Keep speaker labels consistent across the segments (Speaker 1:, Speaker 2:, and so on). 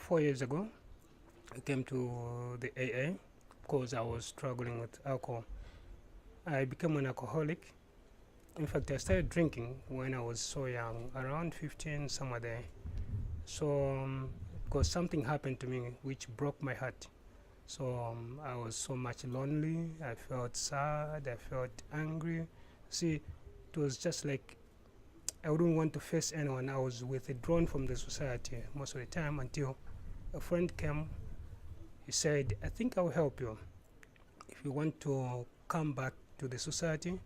Speaker 1: 4 years ago, I came to the AA because I was struggling with alcohol. I became an alcoholic. In fact, I started drinking when I was so young, around 15, somewhere there. So, because something happened to me which broke my heart. So, I was so much lonely. I felt sad. I felt angry. See, it was just like I wouldn't want to face anyone. I was withdrawn from the society most of the time until a friend came. He said, I think I will help you. If you want to come back to the society,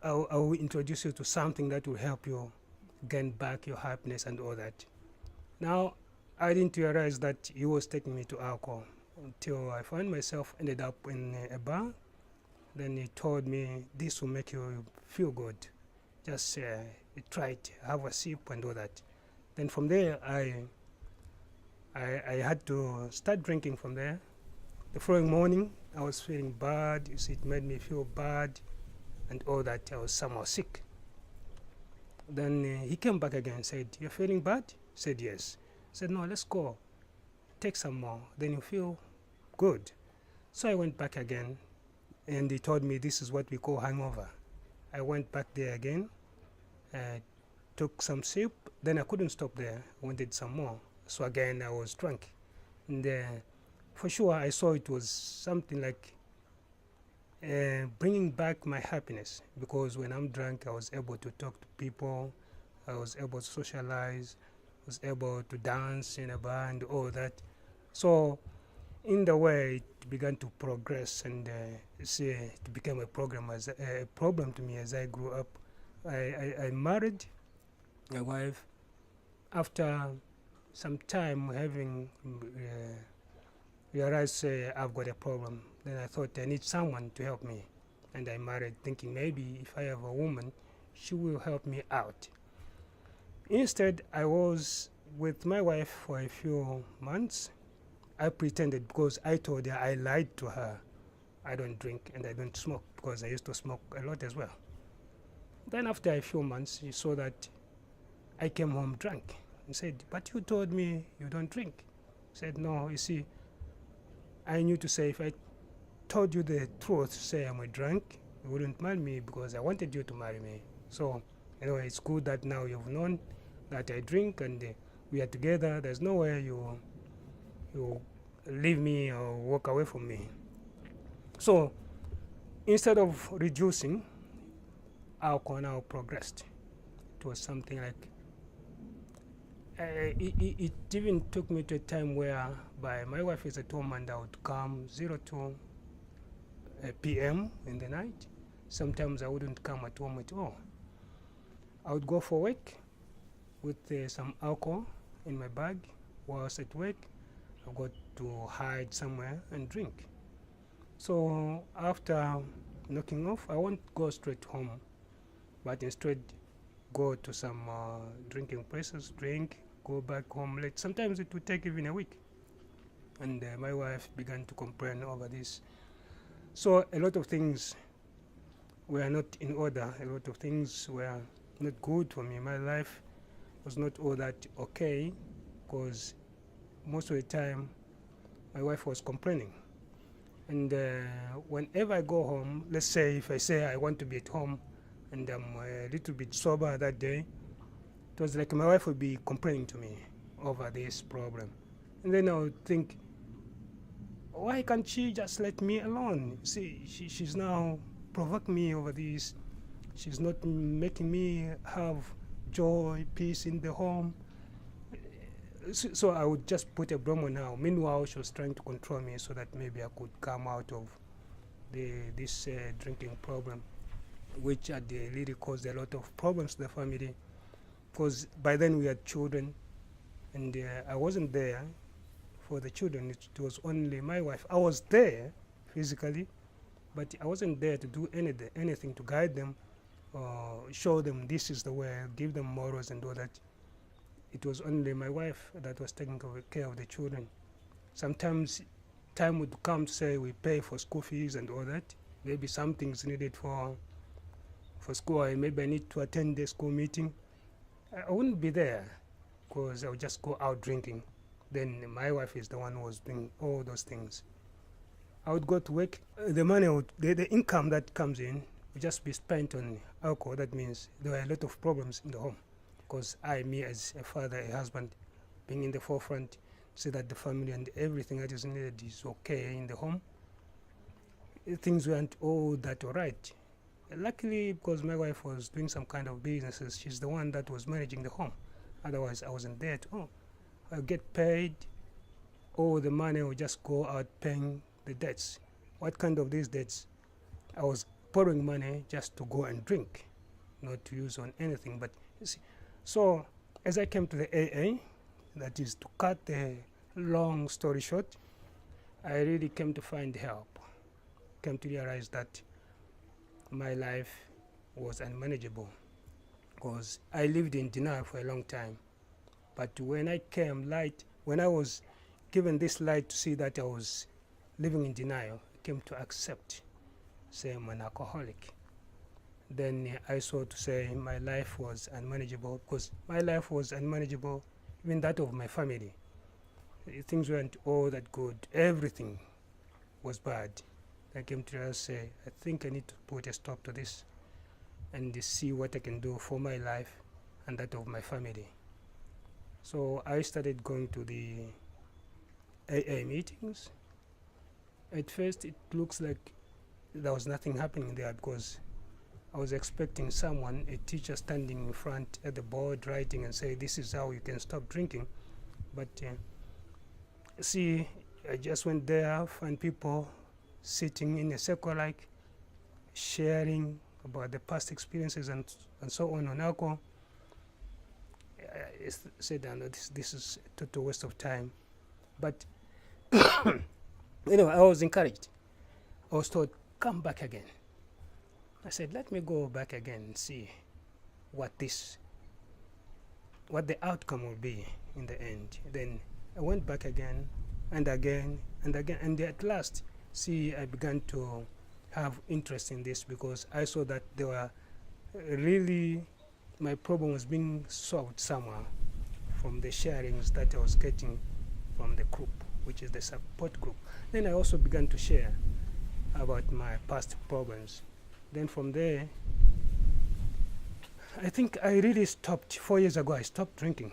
Speaker 1: I will introduce you to something that will help you gain back your happiness and all that. Now, I didn't realize that he was taking me to alcohol until I found myself ended up in a bar. Then he told me, this will make you feel good. Just try it, have a sip and all that. Then from there, I had to start drinking from there. The following morning, I was feeling bad. You see, it made me feel bad and all that. I was somehow sick. Then he came back again and said, you're feeling bad? I said, yes. I said, no, let's go. Take some more. Then you feel good. So I went back again, and he told me this is what we call hangover. I went back there again, took some sip. Then I couldn't stop there. I wanted some more. So again, I was drunk. And for sure, I saw it was something like bringing back my happiness, because when I'm drunk, I was able to talk to people, I was able to socialize, I was able to dance in a bar and all that. So in the way, it began to progress, and it became a problem to me as I grew up. I married my wife after some time having realized I've got a problem. Then I thought I need someone to help me, and I married thinking maybe if I have a woman, she will help me out. Instead, I was with my wife for a few months. I pretended, because I told her, I lied to her, I don't drink and I don't smoke, because I used to smoke a lot as well. Then after a few months, she saw that I came home drunk and said, but you told me you don't drink. I said, no, you see, I knew to say if I told you the truth, say I'm a drunk, you wouldn't marry me, because I wanted you to marry me. So anyway, it's good that now you've known that I drink and we are together. There's no way you leave me or walk away from me. So instead of reducing, alcohol now progressed. It was something like it even took me to a time where my wife is at home and I would come 02 p.m. in the night. Sometimes I wouldn't come at home at all. I would go for work with some alcohol in my bag. Whilst at work, I got to hide somewhere and drink. So after knocking off, I won't go straight home, but instead go to some drinking places, drink, go back home late. Sometimes it would take even a week. And my wife began to complain over this. So a lot of things were not in order. A lot of things were not good for me. My life was not all that okay, because most of the time my wife was complaining. And whenever I go home, let's say if I say I want to be at home and I'm a little bit sober that day, it was like my wife would be complaining to me over this problem. And then I would think, why can't she just let me alone? See, she's now provoking me over this. She's not making me have joy, peace in the home. So I would just put a blame on her. Meanwhile, she was trying to control me so that maybe I could come out of this drinking problem, which had really caused a lot of problems to the family. Because by then we had children, and I wasn't there for the children. It was only my wife. I was there physically, but I wasn't there to do anything to guide them, show them this is the way, give them morals and all that. It was only my wife that was taking care of the children. Sometimes time would come to say we pay for school fees and all that. Maybe something's needed for school, or maybe I need to attend the school meeting. I wouldn't be there, because I would just go out drinking. Then my wife is the one who was doing all those things. I would go to work. The money, the income that comes in would just be spent on alcohol. That means there were a lot of problems in the home, because me as a father, a husband, being in the forefront, so that the family and everything that is needed is okay in the home. Things weren't all that all right. Luckily, because my wife was doing some kind of businesses, she's the one that was managing the home. Otherwise, I wasn't there. I get paid, all the money would just go out paying the debts. What kind of these debts? I was borrowing money just to go and drink, not to use on anything. But you see, so as I came to the AA, that is to cut the long story short, I really came to find help, came to realize that my life was unmanageable, because I lived in denial for a long time. But when I was given this light to see that I was living in denial, I came to accept, say I'm an alcoholic. Then I saw to say my life was unmanageable, because my life was unmanageable, even that of my family. Things weren't all that good. Everything was bad. I came to say, I think I need to put a stop to this and see what I can do for my life and that of my family. So I started going to the AA meetings. At first it looks like there was nothing happening there, because I was expecting someone, a teacher standing in front at the board writing and say, this is how you can stop drinking. But see, I just went there, find people sitting in a circle, like sharing about the past experiences and so on alcohol. I said, no, this is a total waste of time. But I was encouraged. I was told, come back again. I said, let me go back again and see what the outcome will be in the end. Then I went back again and again and again, and at last, I began to have interest in this, because I saw that there were really, my problem was being solved somehow from the sharings that I was getting from the group, which is the support group. Then I also began to share about my past problems. Then from there, I think I really stopped. 4 years ago, I stopped drinking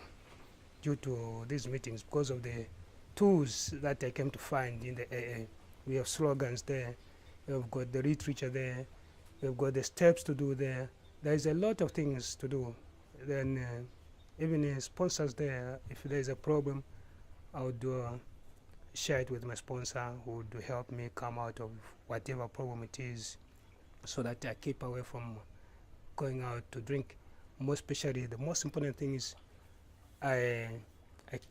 Speaker 1: due to these meetings, because of the tools that I came to find in the AA. We have slogans there. We've got the literature there. We've got the steps to do there. There's a lot of things to do. Then even sponsors there, if there's a problem, I would share it with my sponsor, who would help me come out of whatever problem it is, so that I keep away from going out to drink. Most especially, the most important thing is I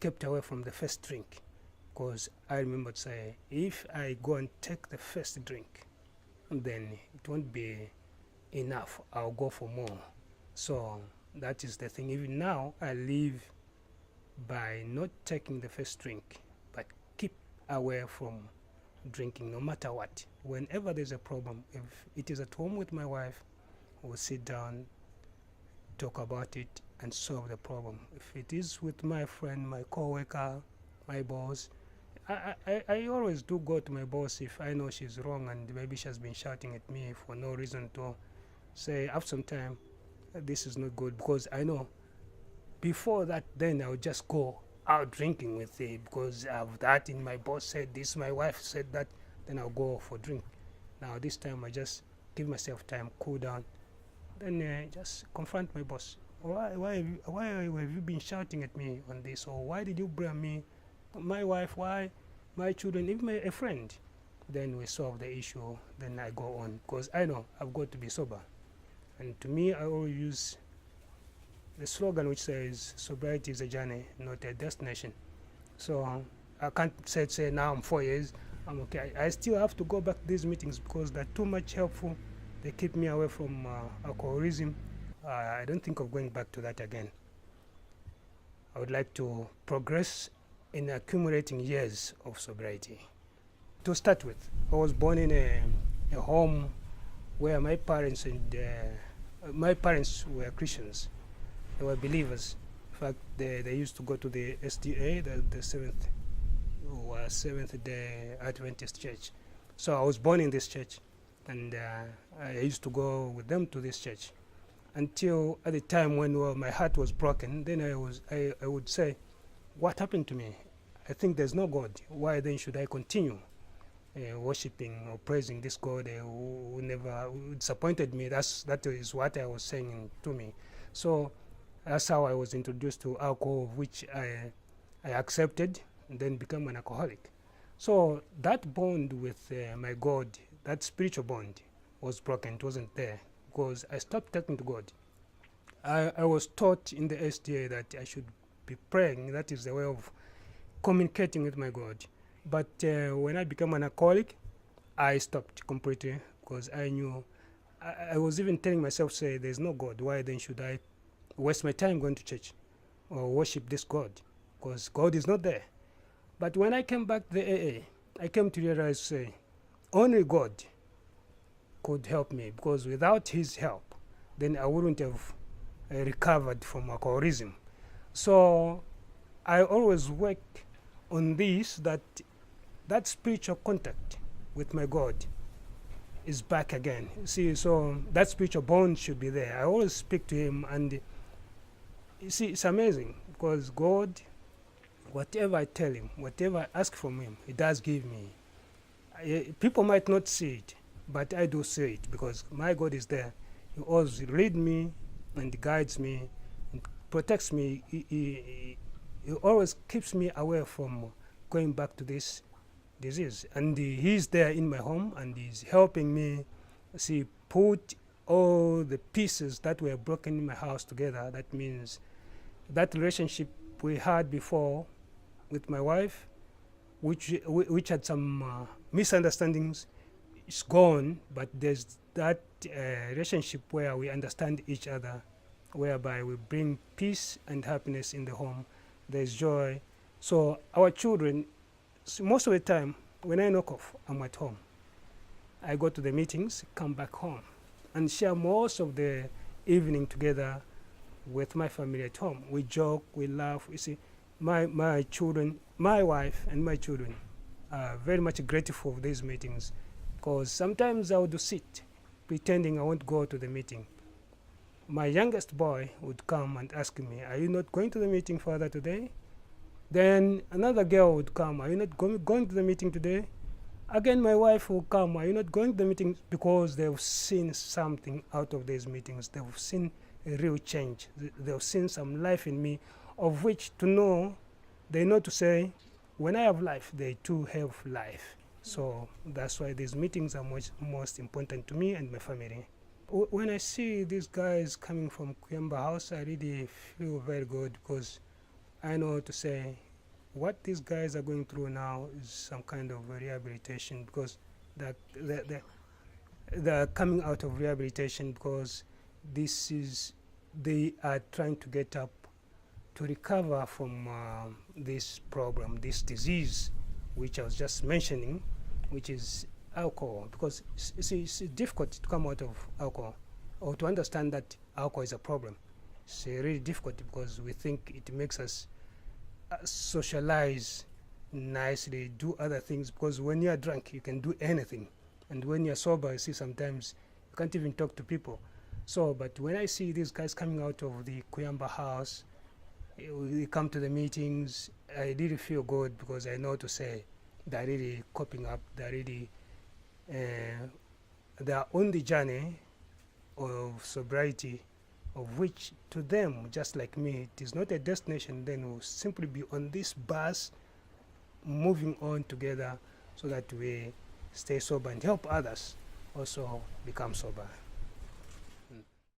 Speaker 1: kept away from the first drink, because I remember to say, if I go and take the first drink, then it won't be enough. I'll go for more. So that is the thing. Even now, I live by not taking the first drink, but keep away from drinking no matter what. Whenever there's a problem, if it is at home with my wife, we'll sit down, talk about it, and solve the problem. If it is with my friend, my co-worker, my boss, I always do go to my boss if I know she's wrong and maybe she has been shouting at me for no reason, to say after some time, this is not good, because I know before that, then I would just go out drinking with it, because of that, and my boss said this, my wife said that, then I'll go for drink. Now this time I just give myself time, cool down, then just confront my boss. Why have you been shouting at me on this? Or why did you blame me, my wife, why, my children, even a friend? Then we solve the issue, then I go on, because I know I've got to be sober. And to me, I always use the slogan which says, sobriety is a journey, not a destination. So I can't say now I'm 4 years, I'm okay. I still have to go back to these meetings, because they're too much helpful. They keep me away from alcoholism. I don't think of going back to that again. I would like to progress in accumulating years of sobriety. To start with, I was born in a home where my parents were Christians. They were believers. fact, they used to go to the SDA, the Seventh Day Adventist Church. So I was born in this church, and I used to go with them to this church until at the time when my heart was broken. Then I would say, what happened to me? I think there's no God. Why then should I continue worshiping or praising this God who never who disappointed me? That is what I was saying to me. So that's how I was introduced to alcohol, which I accepted and then became an alcoholic. So that bond with my God, that spiritual bond, was broken. It wasn't there because I stopped talking to God. I was taught in the SDA that I should be praying. That is the way of communicating with my God. But when I became an alcoholic, I stopped completely because I knew, I was even telling myself, say, there's no God. Why then should I waste my time going to church or worship this God? Because God is not there. But when I came back to the AA, I came to realize, say, only God could help me, because without his help, then I wouldn't have recovered from alcoholism. So I always work on this, that spiritual contact with my God is back again. See, so that spiritual bond should be there. I always speak to him, and you see, it's amazing because God, whatever I tell him, whatever I ask from him, he does give me. People might not see it, but I do see it because my God is there. He always leads me and guides me and protects me. He always keeps me away from going back to this disease. And he's there in my home, and he's helping me put all the pieces that were broken in my house together. That means that relationship we had before with my wife, which had some misunderstandings, is gone, but there's that relationship where we understand each other, whereby we bring peace and happiness in the home. There's joy. So our children, most of the time, when I knock off, I'm at home. I go to the meetings, come back home, and share most of the evening together with my family at home. We joke, we laugh. You see, my children, my wife and my children are very much grateful for these meetings, because sometimes I would sit pretending I won't go to the meeting. My youngest boy would come and ask me, are you not going to the meeting, Father, today? Then another girl would come, are you not going to the meeting today? Again, my wife will come, are you not going to the meeting? Because they've seen something out of these meetings. They've seen a real change. They've seen some life in me, of which to know, they know to say, when I have life, they too have life. So that's why these meetings are most important to me and my family. When I see these guys coming from Kuyamba House, I really feel very good, because I know to say what these guys are going through now is some kind of rehabilitation, because they're coming out of rehabilitation, because they are trying to get up to recover from this problem, this disease, which I was just mentioning, which is alcohol. Because it's difficult to come out of alcohol, or to understand that alcohol is a problem. It's really difficult, because we think it makes us socialize nicely, do other things, because when you're drunk, you can do anything. And when you're sober, you see, sometimes you can't even talk to people. So, but when I see these guys coming out of the Kuyamba House, they come to the meetings, I really feel good, because I know to say they're really coping up, they're really they're on the journey of sobriety, of which to them, just like me, it is not a destination. Then we'll simply be on this bus, moving on together, so that we stay sober and help others also become sober.